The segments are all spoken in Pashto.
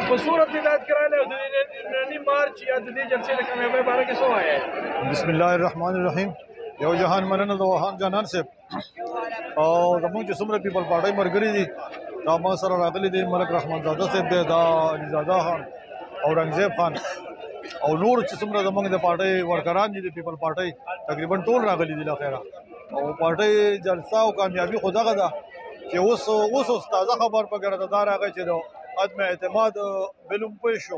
په صورت هدایت کراله او د ننني مارچ یا د دې جلسې د کامیابۍ باره کې څه وایي؟ بسم الله الرحمن الرحیم. یو جهان مننه د وهان جانان صاحب او زموږ چې څومره پیپل پارټۍ ملګري دي دا ما سره راغلي دي. ملک رحمان زاده صاحب دی، دا علیزاده خان، اورنګزیب خان او نور چې څومره زموږ د پارټۍ ورکران دي د پیپل پارټۍ تقریبا ټول راغلي دي. لخیره او پارټۍ جلسه او کامیابي خو دغه ده چې اوس تازه خبر پکې راته دا راغی چې د عدم اعتماد بلوم پوه شو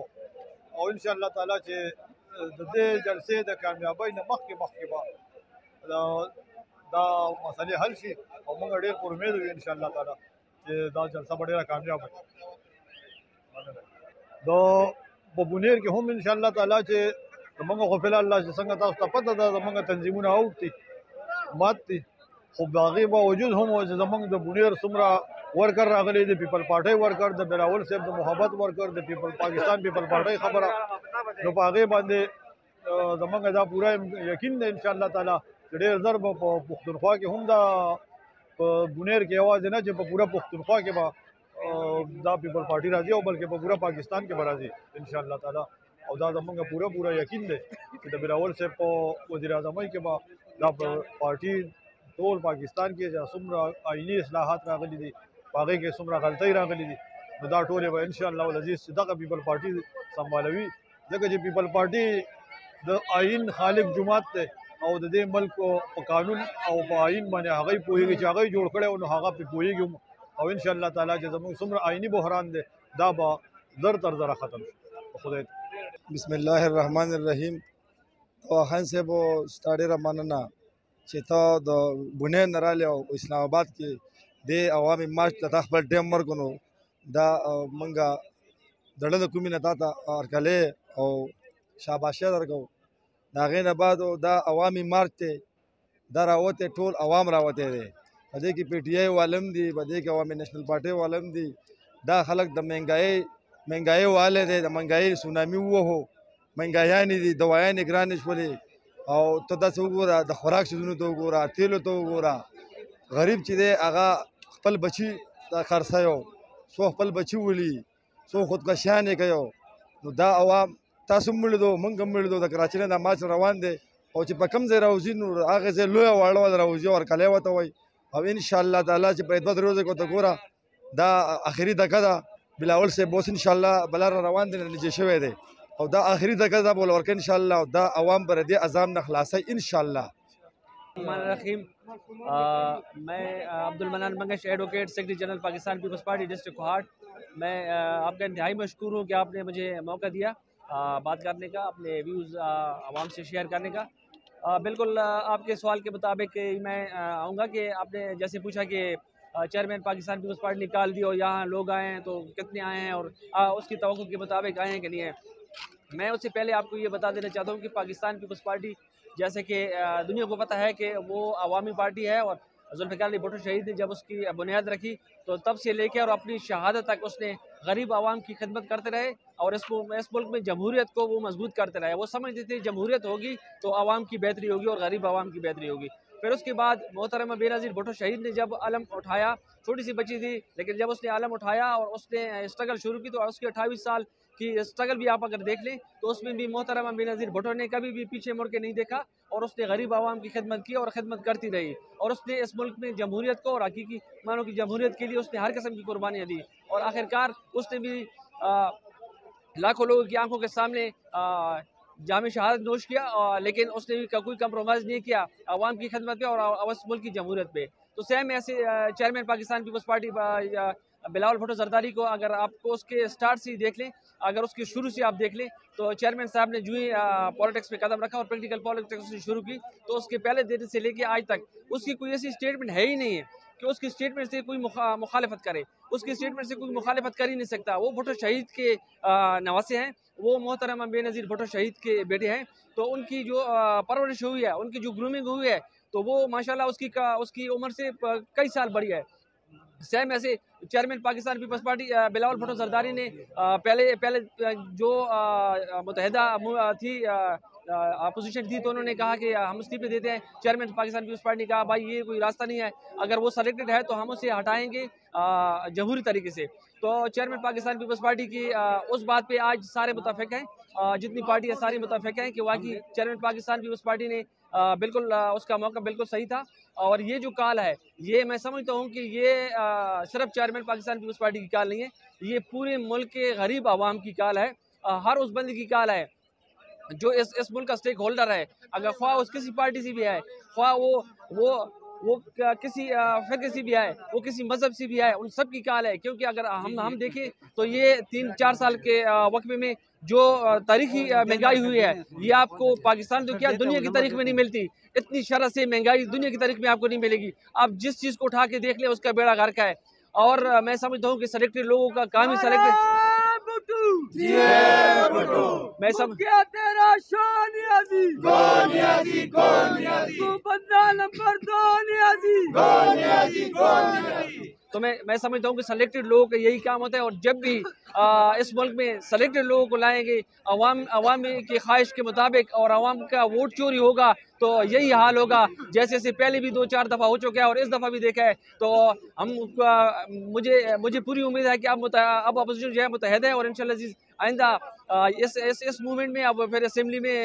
او انشاءالله تعالی چې د دې جلسې د کامیابۍ نه مخکې به دا مسئلې حل شي او موږ ډېر پر امید یو انشاءالله تعالی چې دا جلسه به ډېره کامیابه شي. په بونیر کې هم انشاءالله تعالی چې زموږ خو فی الحال چې څنګه تاسو ته پته ده زموږ تنظیمونه اوټ دي مات دي، خو د هغې باوجود هم چې زموږ د بونیر څومره ورکر راغلی د پیپل پارټۍ ورکر، د بلاول صاحب د محبت ورکر، د پاکستان پیپل پارټۍ خبره، نو په هغې باندې زموږ دا پوره یقین دی انشاءالله تعالی چې ډېر ژر به په پښتونخوا کې هم دا په بونیر کې یوازې نه چې په پوره پښتونخوا کې به دا پیپل پارټي راځي او بلکې په پوره پاکستان کې به راځي انشاءالله تعالی. او دا زموږ پوره یقین دی چې د بلاول صاحب په وزیر اعظمۍ کې به دا پارټي ټول پاکستان کې چې څومره آئیني اصلاحات راغلي دي په هغې کې څومره غلطۍ راغلي دي نو دا ټولې به انشاءالله العزیز چې دغه پیپل پارټي سنبالوي، ځکه چې پیپل پارټي د آئین خالق جماعت دی او د دې ملک په قانون او په آئین باندې هغه پوهیږي چې هغه جوړ کړی نو هغه پې پوهیږي او انشاءالله تعالی چې زموږ څومره آئیني بحران دی دا به زر تر زره ختم شي. خدای بسم الله الرحمن الرحیم. خان صاحب ستا ډېره مننه چې ته د بونیر نه راغلې او اسلام آباد کې د عوامي مارچ ته تا خپل ټیم ورکړو. دا موږ د زړه د کومې نه تا ته هرکلی او شاباشي درکوو. د هغې نه بعد دا عوامي مارچ دی دا راوتی ټول عوام راوتی دی، په دې کې پی ټي آی والم دي، په دې کې عوامي نیشنل پارټۍ والم دي. دا خلک د مهنګایۍ والی دی، د مهنګایۍ سونامي ووهو، مهنګایانې دي، دوایانې ګرانې شولې او ته داسې وګوره د خوراک شیزونو ته وګوره، تیلو ته وګوره. غریب چې دی هغه خپل بچي خرڅوي، څو خپل بچي ولي، څو خودکشیان یې کوي. نو دا عوام تاسو هم ولیدو موږ هم ولیدو د کراچۍ نه دا مارچ روان دی او چې په کوم ځای راوځي نو هغې ځای لویه واړه راوځي او هرکلی ورته وایي او انشاءالله تعالی چې په دوه درې ورځو کې ورته ګوره دا آخري دقه ده. بلاول صاحب اوس انشاءالله بله را روان دی نتیجې شوی دی او دا آخري دقه ده به ورکوي انشاءالله او دا عوام به د دې عذاب نه خلاصوي انشاءالله. الرحمن الرحیم. میں عبدالمنان منگش ایڈوکیٹ سیکرٹری جنرل پاکستان پیپلز پارٹی ڈسٹرکٹ کوہاٹ. میں آپ کا انتہائی مشکور ہوں کہ آپ نے مجھے موقع دیا بات کرنے کا، اپنے ویوز عوام سے شیئر کرنے کا. بالکل آپ کے سوال کے مطابق میں آؤں گا کہ آپ نے جیسے پوچھا کہ چیئرمین پاکستان پیپلز پارٹی نکال دی اور یہاں لوگ آئے ہیں تو کتنے آئے ہیں اور اس کی توقع کے مطابق آئے ہیں کہ نہیں ہیں. میں اس سے پہلے آپ کو یہ بتا دینا چاہتا ہوں کہ پاکستان پیپلز پارٹی جیسے کہ دنیا کو پتہ ہے کہ وہ عوامی پارٹی ہے اور ذوالفقار علی بھٹو شہید نے جب اس کی بنیاد رکھی تو تب سے لے کے اور اپنی شہادت تک اس نے غریب عوام کی خدمت کرتے رہے اور اس ملک میں جمہوریت کو وہ مضبوط کرتے رہے. وہ سمجھتے تھے جمہوریت ہوگی تو عوام کی بہتری ہوگی اور غریب عوام کی بہتری ہوگی. پھر اس کے بعد محترمہ بینظیر بھٹو شہید نے جب علم اٹھایا، چھوٹی سی بچی تھی لیکن جب اس نے علم اٹھایا اور اس نے اسٹرگل شروع کی تو اس کے 28 سال کی اسٹرگل بھی آپ اگر دیکھ لیں تو اس میں بھی محترمہ بینظیر بھٹو نے کبھی بھی پیچھے مڑ کے نہیں دیکھا اور اس نے غریب عوام کی خدمت کی اور خدمت کرتی رہی اور اس نے اس ملک میں جمہوریت کو اور حقیقی معنوں کی جمہوریت کے لیے اس نے ہر قسم کی قربانیاں دی اور آخرکار اس نے بھی لاکھوں لوگوں کی آنکھوں کے سامنے جامع شہادت نوش کیا لیکن اس نے بھی کوئی کمپرومائز نہیں کیا عوام کی خدمت پہ اور اس ملک کی جمہوریت پہ. تو سیم ایسے چیئرمین پاکستان پیپلز پارٹی بلاول بھٹو زرداری کو اگر آپ کو اس کے سٹارٹ سے ہی دیکھ لیں، اگر اس کے شروع سے آپ دیکھ لیں تو چیئرمین صاحب نے جو ہی پالیٹکس میں قدم رکھا اور پریکٹیکل پالیٹکس سے شروع کی تو اس کے پہلے دن سے لے کے آج تک اس کی کوئی ایسی اسٹیٹمنٹ ہے ہی نہیں ہے کہ اس کی اسٹیٹمنٹ سے کوئی مخالفت کرے. اس کی اسٹیٹمنٹ سے کوئی مخالفت کر ہی نہیں سکتا. وہ بھٹو شہید کے نواسے ہیں، وہ محترمہ بینظیر بھٹو شہید کے بیٹے ہیں تو ان کی جو پرورش ہوئی ہے، ان کی جو گرومنگ ہوئی ہے تو وہ ماشاءاللہ اس کی عمر سے کئی سال بڑی ہے. سیم ایسے چیئرمین پاکستان پیپلز پارٹی بلاول بھٹو زرداری نے پہلے جو متحدہ تھی اپوزیشن تھی تو انہوں نے کہا کہ ہم استعفے دیتے ہیں. چیئرمین پاکستان پیپلز پارٹی نے کہا بھائی یہ کوئی راستہ نہیں ہے، اگر وہ سلیکٹڈ ہے تو ہم اسے ہٹائیں گے جمہوری طریقے سے. تو چیئرمین پاکستان پیپلز پارٹی کی اس بات پہ آج سارے متفق ہیں، جتنی پارٹیاں ساری متفق ہیں کہ واقعی چیئرمین پاکستان پیپلز پارٹی نے بالکل اس کا موقع بالکل صحیح تھا، اور یہ جو کال ہے یہ میں سمجھتا ہوں کہ یہ صرف چیئرمین پاکستان پیپلز پارٹی کی کال نہیں ہے، یہ پورے ملک کے غریب عوام کی کال ہے، ہر اس بندے کی کال ہے جو اس ملک کا سٹیک ہولڈر ہے، اگر خواہ اس کسی پارٹی سے بھی ہے، خواہ وہ کسی فرقے سے بھی ہے، وہ کسی مذہب سے بھی ہے، ان سب کی کال ہے، کیونکہ اگر ہم دیکھیں تو یہ 3-4 سال کے وقفے میں جو تاریخی مہنگائی ہوئی ہے یہ آپ کو پاکستان تو کیا دنیا کی تاریخ میں نہیں ملتی، اتنی شرح سے مہنگائی دنیا کی تاریخ میں آپ کو نہیں ملے گی، آپ جس چیز کو اٹھا کے دیکھ لیں اس کا بیڑا غرق ہے، اور میں سمجھتا ہوں کہ سلیکٹڈ لوگوں کا کام ہی تو میں سمجھتا ہوں کہ سلیکٹڈ لوگوں کا یہی کام ہوتا ہے، اور جب بھی اس ملک میں سلیکٹڈ لوگوں کو لائیں گے عوام کی خواہش کے مطابق اور عوام کا ووٹ چوری ہوگا تو یہی حال ہوگا، جیسے پہلے بھی 2-4 دفعہ ہو چکا ہے اور اس دفعہ بھی دیکھا ہے، تو مجھے پوری امید ہے کہ اب اپوزیشن جو ہے متحد ہے، اور انشاءاللہ عزیز آئندہ اس موومنٹ میں اب پھر اسمبلی میں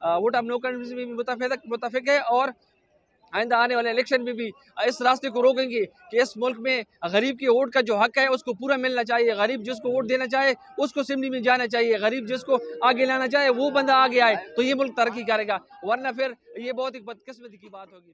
ووٹ آف نو کنفیڈنس میں بھی متفق ہے، اور آئندہ آنے والے الیکشن میں بھی اس راستے کو روکیں گے کہ اس ملک میں غریب کے ووٹ کا جو حق ہے اس کو پورا ملنا چاہیے، غریب جس کو ووٹ دینا چاہے اس کو اسمبلی میں جانا چاہیے، غریب جس کو آگے لانا چاہے وہ بندہ آگے آئے تو یہ ملک ترقی کرے گا، ورنہ پھر یہ بہت ایک بدقسمتی کی بات ہوگی۔